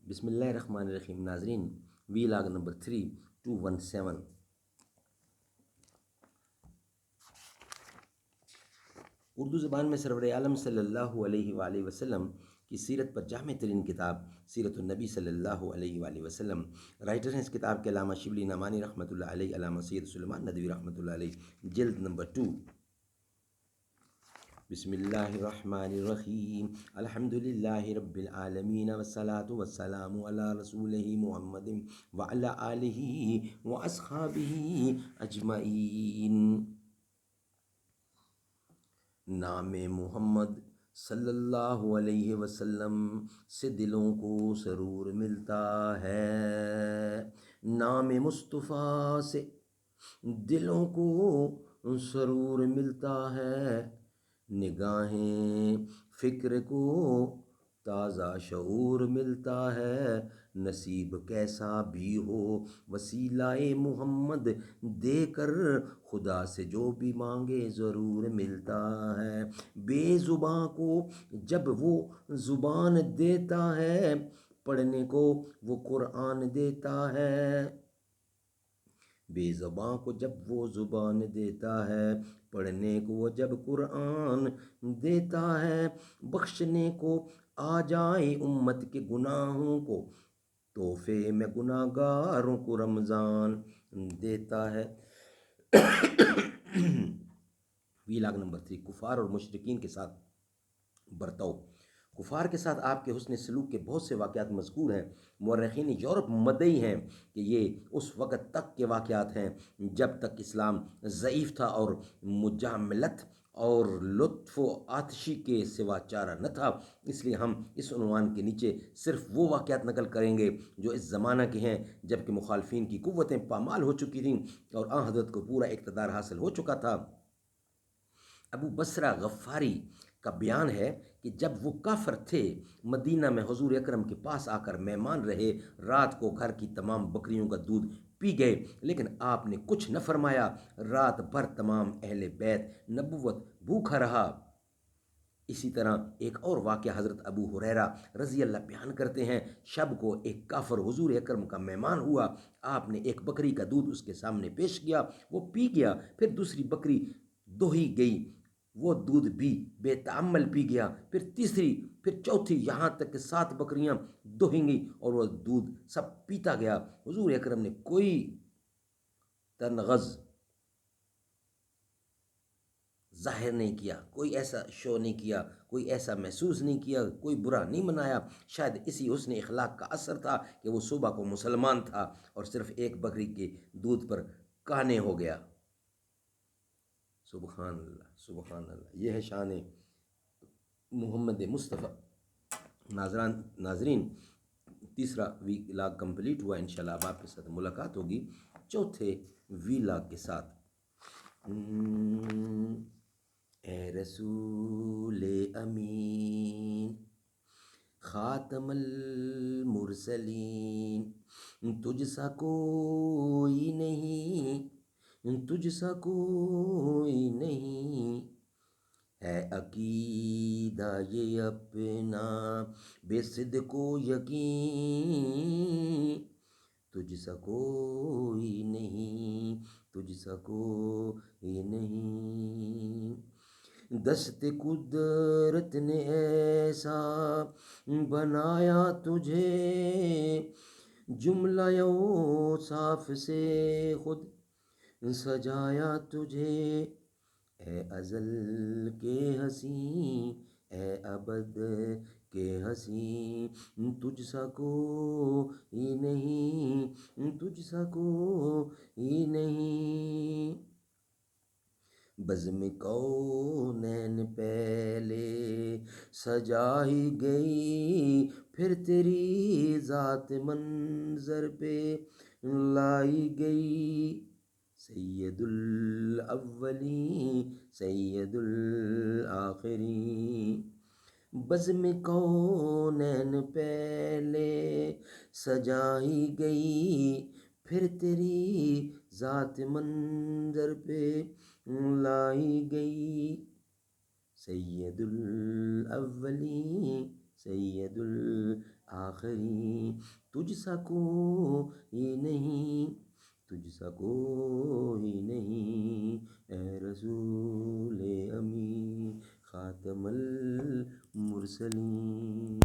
بسم اللہ الرحمن الرحیم. ناظرین، وی لاگ نمبر 3217. اردو زبان میں سرور عالم صلی اللہ علیہ وآلہ وسلم کی سیرت پر جامع ترین کتاب سیرت النبی صلی اللہ علیہ وآلہ وسلم. رائٹر ہیں اس کتاب کے علامہ شبلی نعمانی رحمۃ اللہ علیہ، علامہ سید سلیمان ندوی رحمۃ اللہ علیہ. جلد نمبر 2. بسم اللہ الرحمن الرحیم. الحمد للہ رب العالمین والصلاة والسلام علی رسولہ محمد وعلی آلہ واصحابہ اجمعین. نام محمد صلی اللہ علیہ وسلم سے دلوں کو سرور ملتا ہے. نام مصطفیٰ سے دلوں کو سرور ملتا ہے. نگاہیں فکر کو تازہ شعور ملتا ہے. نصیب کیسا بھی ہو وسیلہ محمد دے کر خدا سے جو بھی مانگے ضرور ملتا ہے. بے زباں کو جب وہ زبان دیتا ہے، پڑھنے کو وہ قرآن دیتا ہے. بے زباں کو جب وہ زبان دیتا ہے، پڑھنے کو وہ جب قرآن دیتا ہے. بخشنے کو آ جائے امت کے گناہوں کو، تحفے میں گناہ گاروں کو رمضان دیتا ہے. وی لاگ نمبر 3. کفار اور مشرکین کے ساتھ برتاؤ. کفار کے ساتھ آپ کے حسن سلوک کے بہت سے واقعات مذکور ہیں. مورخین یورپ مدعی ہیں کہ یہ اس وقت تک کے واقعات ہیں جب تک اسلام ضعیف تھا اور مجاملت اور لطف و آتشی کے سوا چارہ نہ تھا. اس لیے ہم اس عنوان کے نیچے صرف وہ واقعات نقل کریں گے جو اس زمانہ کے ہیں جب کہ مخالفین کی قوتیں پامال ہو چکی تھیں اور آن حضرت کو پورا اقتدار حاصل ہو چکا تھا. ابو بصرہ غفاری کا بیان ہے کہ جب وہ کافر تھے، مدینہ میں حضور اکرم کے پاس آ کر مہمان رہے. رات کو گھر کی تمام بکریوں کا دودھ پی گئے، لیکن آپ نے کچھ نہ فرمایا. رات بھر تمام اہل بیت نبوت بھوکا رہا. اسی طرح ایک اور واقعہ حضرت ابو ہریرہ رضی اللہ بیان کرتے ہیں. شب کو ایک کافر حضور اکرم کا مہمان ہوا. آپ نے ایک بکری کا دودھ اس کے سامنے پیش کیا، وہ پی گیا. پھر دوسری بکری دوہی گئی، وہ دودھ بھی بے تعمل پی گیا. پھر تیسری، پھر چوتھی، یہاں تک کہ 7 بکریاں دوہیں گئی اور وہ دودھ سب پیتا گیا. حضور اکرم نے کوئی تنغض ظاہر نہیں کیا، کوئی ایسا شو نہیں کیا، کوئی ایسا محسوس نہیں کیا، کوئی برا نہیں منایا. شاید اسی حسن اخلاق کا اثر تھا کہ وہ صبح کو مسلمان تھا اور صرف ایک بکری کے دودھ پر قانع ہو گیا. سبحان اللہ، سبحان اللہ. یہ ہے شان محمد مصطفیٰ. ناظرین، تیسرا وی لاگ کمپلیٹ ہوا. انشاءاللہ اب آپ کے ساتھ ملاقات ہوگی چوتھے وی لاگ کے ساتھ. اے رسول امین، خاتم المرسلین، تجھ سا کوئی نہیں، تجھ سا کوئی نہیں. ہے عقیدہ یہ اپنا بے صدق و یقین، تجھ سا کوئی نہیں، تجھ سا کوئی نہیں. دست قدرت نے ایسا بنایا تجھے، جملہ اوصاف سے خود سجایا تجھے. اے ازل کے حسین، اے ابد کے حسین، تجھ سا کوئی نہیں، تجھ سا کوئی نہیں. بزم کونین پہلے سجائی گئی، پھر تیری ذات منظر پہ لائی گئی. سید الاولین، سید الآخرین. بزم کونین پہلے سجائی گئی، پھر تیری ذات منظر پہ لائی گئی. سید الاولین، سید آخری، تجھ سا کوئی نہیں، تجھ سا کوئی نہیں، اے رسول امی خاتم المرسلین۔